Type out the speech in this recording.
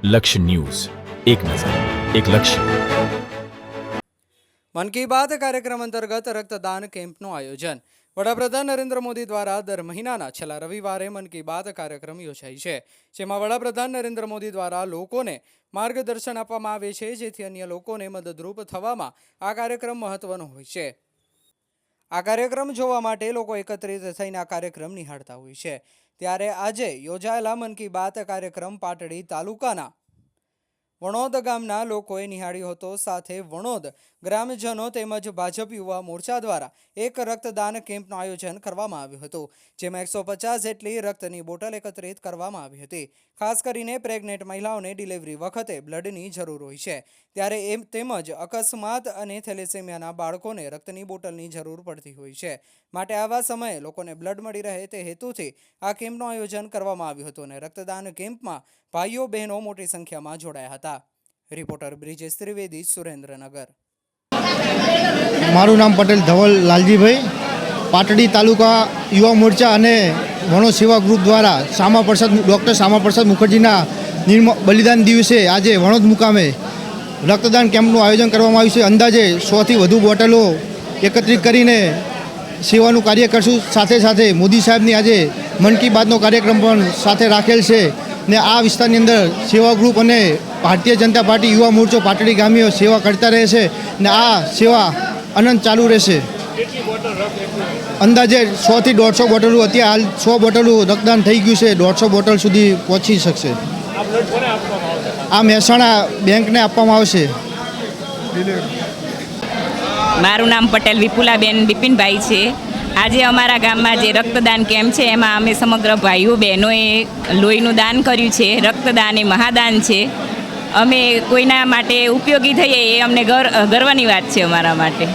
लक्ष्य न्यूज, एक नजर, एक लक्ष्य। मन की बात कार्यक्रम अंतर्गत रक्तदान केम्पનું આયોજન વડાપ્રધાન નરેન્દ્ર મોદી દ્વારા દર મહિનાના છેલ્લા રવિવારે મન કી બાત કાર્યક્રમ યોજાય છે, જેમાં વડાપ્રધાન નરેન્દ્ર મોદી દ્વારા લોકોને માર્ગદર્શન આપવામાં આવે છે, જેથી અન્ય લોકોને મદદરૂપ થવામાં આ કાર્યક્રમ મહત્વનો હોય છે। આ કાર્યક્રમ જોવા માટે લોકો એકત્રિત થઈને આ કાર્યક્રમ નિહાળતા હોય છે। ત્યારે આજે યોજાયેલા મન કી બાત કાર્યક્રમ પાટડી તાલુકાના વણોદ ગામના લોકોએ નિહાળ્યો હતો। સાથે વણોદ ગ્રામજનો તેમજ ભાજપ યુવા મોરચા દ્વારા એક રક્તદાન કેમ્પનું આયોજન કરવામાં આવ્યું હતું, જેમાં 150 જેટલી રક્તની બોટલ એકત્રિત કરવામાં આવી હતી। ખાસ કરીને પ્રેગ્નેન્ટ મહિલાઓને ડિલિવરી વખતે બ્લડની જરૂર હોય છે, ત્યારે તેમજ અકસ્માત અને થેલેસેમિયાના બાળકોને રક્તની બોટલની જરૂર પડતી હોય છે, માટે આવા સમયે લોકોને બ્લડ મળી રહે તે હેતુથી આ કેમ્પનું આયોજન કરવામાં આવ્યું હતું અને રક્તદાન કેમ્પમાં ભાઈઓ બહેનો મોટી સંખ્યામાં જોડાયા હતા। રિપોર્ટર બ્રિજેશ ત્રિવેદી, સુરેન્દ્રનગર। મારું નામ પટેલ ધવલ લાલજીભાઈ, પાટડી તાલુકા યુવા મોરચા અને વણોદ સેવા ગ્રુપ દ્વારા ડૉક્ટર શ્યામા પ્રસાદ મુખર્જીના બલિદાન દિવસે આજે વણોદ મુકામે રક્તદાન કેમ્પનું આયોજન કરવામાં આવ્યું છે। અંદાજે 100થી વધુ બોટલો એકત્રિત કરીને સેવાનું કાર્ય કરશું। સાથે સાથે મોદી સાહેબની આજે મન કી બાતનો કાર્યક્રમ પણ સાથે રાખેલ છે ને આ વિસ્તારની અંદર સેવા ગ્રુપ અને ભારતીય જનતા પાર્ટી યુવા મોરચો પાટડી ગામીઓ સેવા કરતા રહે છે ને આ સેવા અનંત ચાલુ રહેશે। અંદાજે 100થી 150 બોટલો, અત્યારે હાલ 100 બોટલો રક્તદાન થઈ ગયું છે, 150 બોટલ સુધી પહોંચી શકશે। આ મહેસાણા બેંકને આપવામાં આવશે। મારું નામ પટેલ વિપુલાબેન બિપિનભાઈ છે। આજે અમારા ગામમાં જે રક્તદાન કેમ્પ છે એમાં અમે સમગ્ર ભાઈઓ બહેનોએ લોહીનું દાન કર્યું છે। રક્તદાન એ મહાદાન છે। અમે કોઈના માટે ઉપયોગી થઈએ એ અમને ગર્વની વાત છે અમારા માટે।